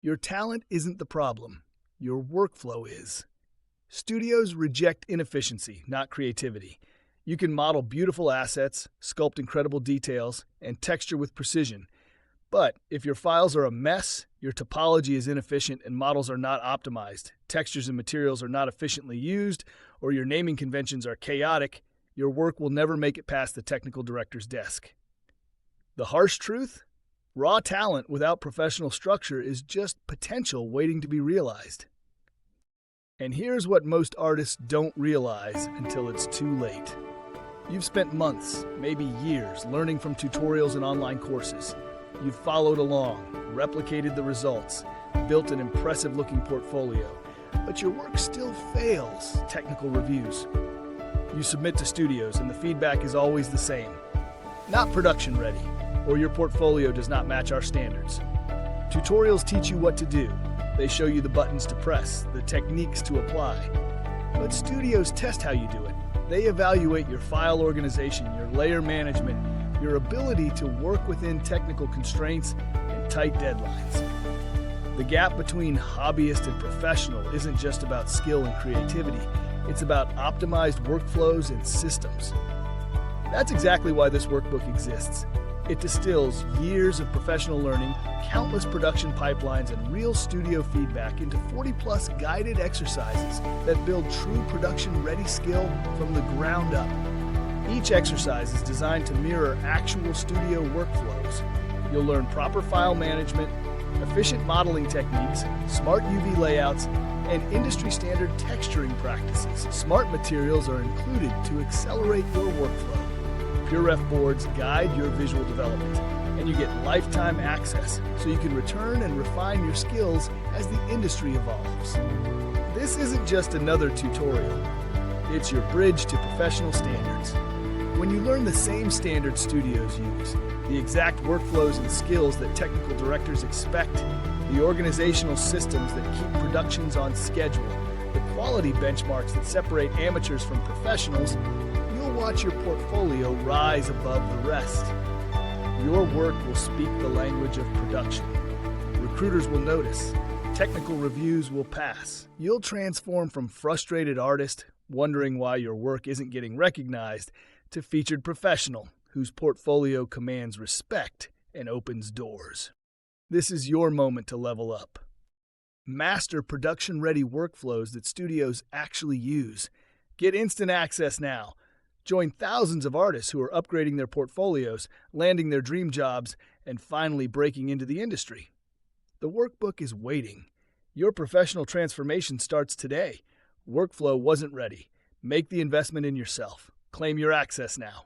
Your talent isn't the problem. Your workflow is. Studios reject inefficiency, not creativity. You can model beautiful assets, sculpt incredible details, and texture with precision. But if your files are a mess, your topology is inefficient and models are not optimized, textures and materials are not efficiently used, or your naming conventions are chaotic, your work will never make it past the technical director's desk. The harsh truth? Raw talent without professional structure is just potential waiting to be realized. And here's what most artists don't realize until it's too late. You've spent months, maybe years, learning from tutorials and online courses. You've followed along, replicated the results, built an impressive-looking portfolio, but your work still fails technical reviews. You submit to studios and the feedback is always the same. Not production ready, or your portfolio does not match our standards. Tutorials teach you what to do. They show you the buttons to press, the techniques to apply. But studios test how you do it. They evaluate your file organization, your layer management, your ability to work within technical constraints and tight deadlines. The gap between hobbyist and professional isn't just about skill and creativity. It's about optimized workflows and systems. That's exactly why this workbook exists. It distills years of professional learning, countless production pipelines, and real studio feedback into 40-plus guided exercises that build true production-ready skill from the ground up. Each exercise is designed to mirror actual studio workflows. You'll learn proper file management, efficient modeling techniques, smart UV layouts, and industry-standard texturing practices. Smart materials are included to accelerate your workflow. PureRef boards guide your visual development, and you get lifetime access so you can return and refine your skills as the industry evolves. This isn't just another tutorial. It's your bridge to professional standards. When you learn the same standards studios use, the exact workflows and skills that technical directors expect, the organizational systems that keep productions on schedule, the quality benchmarks that separate amateurs from professionals, you'll watch your portfolio rise above the rest. Your work will speak the language of production. Recruiters will notice. Technical reviews will pass. You'll transform from frustrated artist, wondering why your work isn't getting recognized, to featured professional whose portfolio commands respect and opens doors. This is your moment to level up. Master production-ready workflows that studios actually use. Get instant access now. Join thousands of artists who are upgrading their portfolios, landing their dream jobs, and finally breaking into the industry. The workbook is waiting. Your professional transformation starts today. Workflow wasn't ready. Make the investment in yourself. Claim your access now.